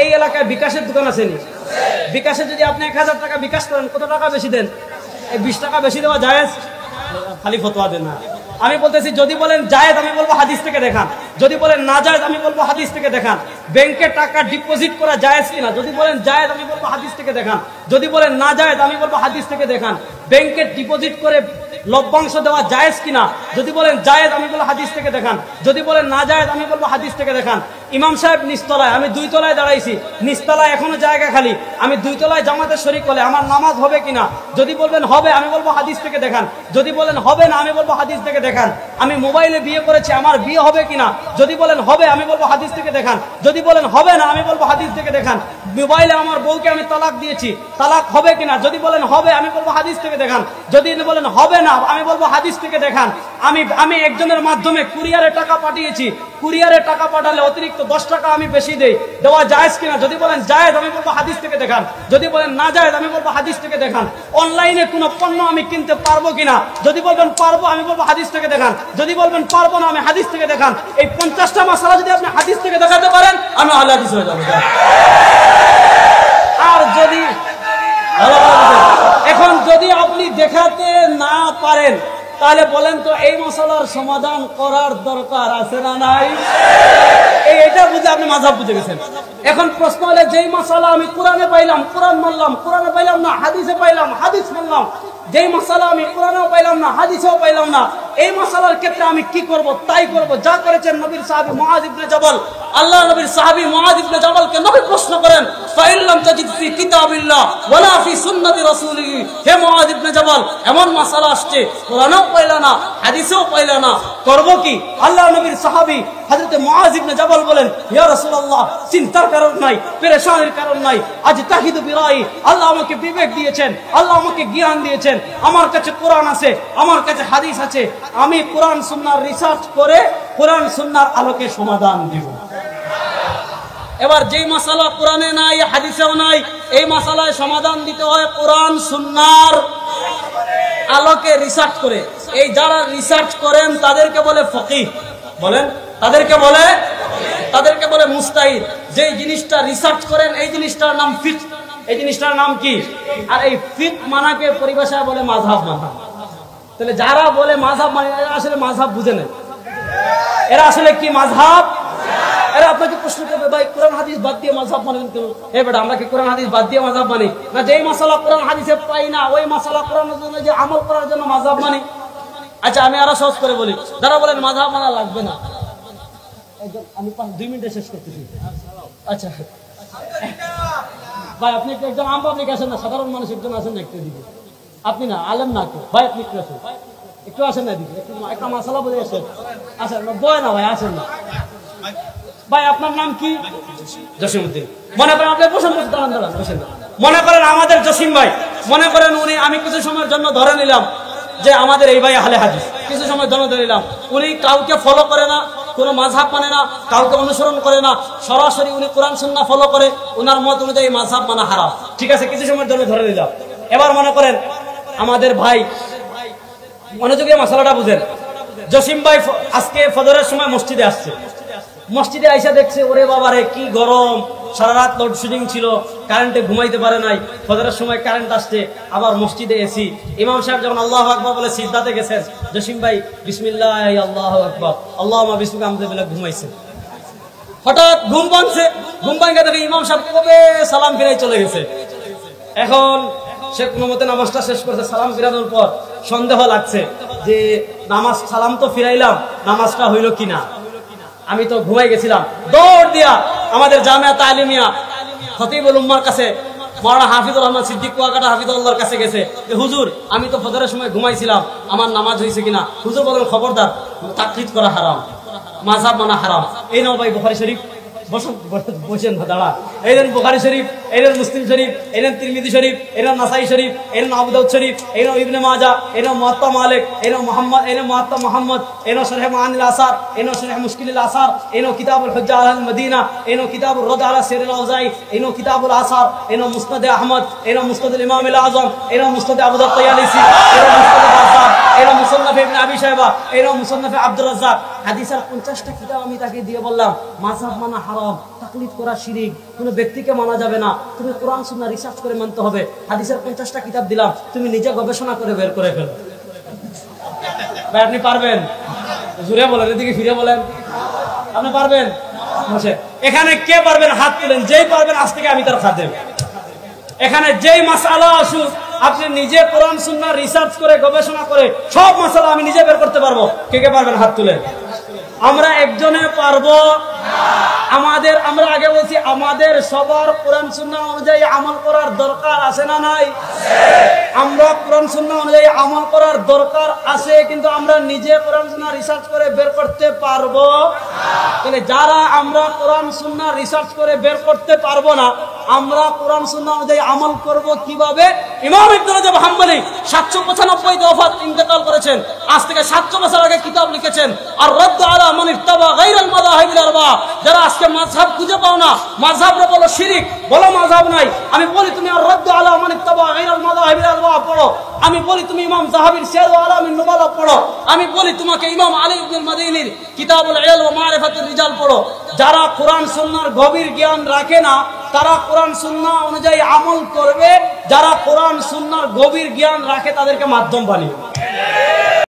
এই এলাকায় বিকাশের দোকান আছে নি? বিকাশে যদি আপনি 1000 টাকা বিকাশ করেন, কত টাকা বেশি দেন? 20 টাকা বেশি দেওয়া জায়েজ? খালি ফতোয়া দেন না। আমি বলতেছি, যদি বলেন জায়েজ, আমি বলবো হাদিস থেকে দেখান। যদি বলেন না জায়েজ, আমি বলবো হাদিস থেকে দেখান। ব্যাংকে টাকা ডিপোজিট করা জায়েজ কিনা? যদি বলেন জায়েজ, আমি বলবো হাদিস থেকে দেখান। যদি বলেন না জায়েজ, আমি বলবো হাদিস থেকে দেখান। ব্যাংকে ডিপোজিট করে লভ্যাংশ দেওয়া জায়েজ কিনা? যদি বলেন জায়েজ, আমি বলবো হাদিস থেকে দেখান। যদি বলেন না জায়েজ, আমি বলবো হাদিস থেকে দেখান। ইমাম সাহেব নিচতলায়, আমি 2 তলায় দাঁড়াইছি, নিচতলায় এখনো জায়গা খালি, আমি 2 তলায় জামাতে শরীক হলে আমার নামাজ হবে কিনা? যদি বলবেন হবে, আমি বলবো হাদিস থেকে দেখান। যদি বলেন হবে না, আমি বলবো হাদিস থেকে দেখান। আমি মোবাইলে বিয়ে করেছি, আমার বিয়ে হবে কিনা? যদি বলেন হবে, আমি বলবো হাদিস থেকে দেখান। যদি বলেন হবে না, আমি বলবো হাদিস থেকে দেখান। মোবাইলে আমার বউকে আমি তালাক দিয়েছি, তালাক হবে কিনা? যদি বলেন হবে, আমি বলবো হাদিস থেকে দেখান। যদি বলেন হবে না, আমি বলবো হাদিস থেকে দেখান। আমি একজনের মাধ্যমে কুরিয়ারে টাকা পাঠিয়েছি, কুরিয়ারে টাকা পাঠালে অতিরিক্ত 10 টাকা আমি বেশি দেই, দেওয়া জায়েজ কিনা? যদি বলেন জায়েজ, আমি বলবো হাদিস থেকে দেখান। যদি বলেন না জায়েজ, আমি বলবো হাদিস থেকে দেখান। অনলাইনে কোনো পণ্য আমি কিনতে পারবো কিনা? যদি বলবেন পারবো, আমি বলবো হাদিস থেকে দেখান। যদি বলবেন পারবো না, আমি হাদিস থেকে দেখান। এই 50টা মাসালা যদি আপনি হাদিস থেকে দেখাতে পারেন, আমি আহলে হাদিস হয়ে যাবো। আর যদি এখন যদি আপনি দেখাতে না পারেন, তাহলে বলেন তো এই মশলার সমাধান করার দরকার আছে না নাই? এটা বুঝে আপনি মাযহাব বুঝে গেছেন। এখন প্রশ্ন হলে, যেই মশলা আমি কোরআনে পাইলাম, কোরআন মানলাম, কোরআনে পাইলাম না, হাদিসে পাইলাম, হাদিস মানলাম। যেই মশলা আমি কোরআনেও পাইলাম না, হাদিসেও পাইলাম না, এই মশলার ক্ষেত্রে আমি কি করব? তাই করব যা করেছেন নবীর সাহাবী মুআয ইবনে জাবাল। আল্লাহ নবীর সাহাবী মুআয ইবনে জাবালকে নবী প্রশ্ন করেন, ফাইল্লাম তাজিদ ফি কিতাবিল্লাহ ওয়ালা ফি সুন্নতি রাসূলিহি, হে মুআয ইবনে জাবাল, এমন মশলা আসছে, কোরআনেও পাইলা না, হাদিসেও পাইলা না, করব কি? আল্লাহ নবীর সাহাবী হযরত মুআয ইবনে জাবাল বলেন, ইয়া রাসূলুল্লাহ, চিন্তার কারণ নাই, পেরেশানির কারণ নাই, আজ তাহিদু বিরাই, আল্লাহ আমাকে বিবেক দিয়েছেন, আল্লাহ আমাকে জ্ঞান দিয়েছেন, আমার কাছে কোরআন আছে, আমার কাছে হাদিস আছে, আমি কোরআন সুন্নাহর রিসার্চ করে কোরআন সুন্নাহর আলোকে সমাধান দিব। এবার যেই মাসালা কোরআনে নাই, হাদিসেও নাই, এই মাসালায় সমাধান দিতে হয় কোরআন সুন্নাহর আলোকে রিসার্চ করে। এই যারা রিসার্চ করেন তাদেরকে বলে ফকিহ। বলেন, তাদেরকে বলে মুস্তাহিদ। যেই জিনিসটা রিসার্চ করেন, এই জিনিসটার নাম ফিকহ। এই জিনিসটার নাম কি? আর এই ফিকহ মানাকে পরিভাষায় বলে মাযহাব মানা। তাহলে যারা বলে মাযহাব মানে, এরা আসলে মাযহাব বুঝে না। এরা আসলে কি মাযহাব? এরা আপনাকে প্রশ্ন করবে, ভাই কোরআন হাদিস বাদ দিয়ে মাযহাব মানেন কেন? হে বেটা, আমরা কি কোরআন হাদিস বাদ দিয়ে মাযহাব মানি না? যেই মাসালা কোরআন হাদিসে পাই না, ওই মাসালা কোরআনের জন্য যে আমল করার জন্য মাযহাব মানি। আচ্ছা, আমি আরো সহজ করে বলি, যারা বলেন মাযহাব মানা লাগবে না, আমি 2 মিনিটে শেষ করতেছি। আচ্ছা ভাই, আপনি একজন আম পাবলিক আসেন না, সাধারণ মানুষ একজন আসেন না, একটু দিকে আপনি না আলেম না তো ভাই, আপনি একটু আসেন না দিকে, একটা মাসালা বলে আসেন। আসেন না, বয় না ভাই, আসেন না ভাই। আপনার নাম কি? জসিমউদ্দিন। মনে করেন আপনি বসেন, দাঁড়ান বসেন। মনে করেন আমাদের জসিম ভাই, মনে করেন উনি, আমি কিছু সময়ের জন্য ধরে নিলাম যে আমাদের এই ভাই আহলে হাদিস, কিছু সময় জন্য ধরে নিলাম উনি কাউকে ফলো করে না, কোনো মাযহাব মানে না, কাউকে অনুসরণ করে না, সরাসরি উনি কোরআন সুন্নাহ ফলো করে, ওনার মত অনুযায়ী মাযহাব মানা হারাম। ঠিক আছে, কিছু সময়ের জন্য ধরে নিলাম। এবার মনে করেন আমাদের ভাই, মনোযোগী মাসালাটা বুঝেন। জসিম ভাই আজকে ফজরের সময় মসজিদে আসছে, মসজিদে আইসা দেখছে, ওরে বাবারে কি গরম, সারা রাত লোডশেডিং ছিল, কারেন্টে ঘুমাইতে পারে নাই, ফজরের সময় কারেন্ট আসছে, আবার মসজিদে এসি। ইমাম সাহেব যখন আল্লাহু আকবার বলে সিজদাতে গেছেন, জসিম ভাই বিসমিল্লাহ আল্লাহু আকবার আল্লাহুম্মা বিসমিকা আমদে বিলা ঘুমাইছে। হঠাৎ ঘুম ভাঙছে, ঘুম ভাঙে দেখে ইমাম সাহেব কবে সালাম ফিরাই চলে গেছে। এখন সে কোনো মতে নামাজটা শেষ করেছে, সালাম ফিরানোর পর সন্দেহ লাগছে যে নামাজ, সালাম তো ফিরাইলাম, নামাজটা হইল কিনা, আমি তো ঘুমাই গেছিলাম। দৌড় দিয়া আমাদের জামিয়া তালিমিয়া খতিবুল উম্মার কাছে, মাওলানা হাফিজুর রহমান সিদ্দিক কুয়াকাটা হাফিজুল্লাহর কাছে গেছে, হুজুর আমি তো ফজরের সময় ঘুমাইছিলাম, আমার নামাজ হয়েছে কিনা? হুজুর বলেন, খবরদার, তাকলিদ করা হারাম, মাযহাব মানা হারাম। এই নাও ভাই বুখারী শরীফ, বসেন দাঁড়া, এই নেন বুখারী শরীফ, এই নেন মুসলিম শরীফ, এই নেন তিরমিজি শরীফ, এই নেন নাসাই শরীফ, এই নেন আবু দাউদ শরীফ, এই নেন ইবনে মাজাহ, এই নেন মুয়াত্তা মালিক, এই নেন মুহাম্মদ, এই নেন মুয়াত্তা মুহাম্মদ, এই নেন শরহ মাআনিল আসার, এই নেন শরহ মুশকিলিল আসার, এই নেন কিতাবুল হুজ্জাহ আল মদিনা, এই নেন কিতাবুর রাদ আলা সিরিল আউজাই, এই নেন কিতাবুল আসার, এই নেন মুসনাদ আহমদ, এই নেন মুসনাদ ইমাম আল আযম, এই নেন মুসনাদ আবু দাউদ তায়ালিসি, এই নেন মুসনাদ বাযার, এরা মুসান্নাফে ইবনে আবি শায়বা, এরা মুসান্নাফে আব্দুর রাজ্জাক। হাদিসের 50টা কিতাব আমি তাকে দিয়ে বললাম মাযহাব মানা হারাম, তাকলিদ করা শিরক, কোনো ব্যক্তিকে মানা যাবে না, তুমি কোরআন সুন্নাহ রিসার্চ করে মানতে হবে। হাদিসের 50টা কিতাব দিলাম, তুমি নিজে গবেষণা করে বের করে ফেলো। ভাই আপনি পারবেন? জোরে বলেন, এদিকে ফিরে বলেন, আপনি পারবেন? এখানে কে পারবেন হাত তুলেন, যেই পারবেন আজ থেকে আমি তার খাদেম। এখানে যেই মাসআলা আসুক আপনি নিজে কোরআন সুন্নাহ রিসার্চ করে গবেষণা করে সব মাসআলা আমি নিজে বের করতে পারবো। কে কে পারবেন হাত তুলেন। আমরা একজনে পারবো? আমরা আগে বলছি আমাদের সবার কোরআন সুন্নাহ অনুযায়ী আমল করার দরকার আছে না নাই? আমরা কোরআন সুন্নাহ অনুযায়ী আমল করার দরকার আছে, কিন্তু আমরা নিজে কোরআন সুন্নাহ রিসার্চ করে বের করতে পারবো? তাহলে যারা আমরা কোরআন সুন্নাহ রিসার্চ করে বের করতে পারবো না, আমরা কোরআন সুন্নাহ অনুযায়ী আমল করব কিভাবে? ইমাম ইবনে রাজব হাম্বলী 795 ওফাত ইন্তেকাল করেছেন, আজ থেকে 700 বছর আগে কিতাব লিখেছেন আর রদ্দ আলা মান ইত্তাবা গায়রাল মাযাহিবিল আরবা। যারা আজকে মাযহাব খুঁজে পাও না, মাযহাবরে বলো শিরক, বলো মাযহাব নাই, আমি বলি তুমি আর রদ্দ আলা মান ইত্তাবা গায়রাল মাযাহিবিল আরবা পড়ো, আমি বলি তুমি ইমাম যাহাবীর সিয়ার ওয়া আলামিন নুবালা পড়ো, আমি বলি তোমাকে ইমাম আলী ইবনুল মাদিনীর কিতাবুল ইলম ওয়া মারিফাতুর রিজাল পড়ো। যারা কোরআন সুন্নাহর গভীর জ্ঞান রাখে না তারা কোরআন সুন্নাহ অনুযায়ী আমল করবে, যারা কোরআন সুন্নাহর গভীর জ্ঞান রাখে তাদেরকে মাধ্যম বানিয়ে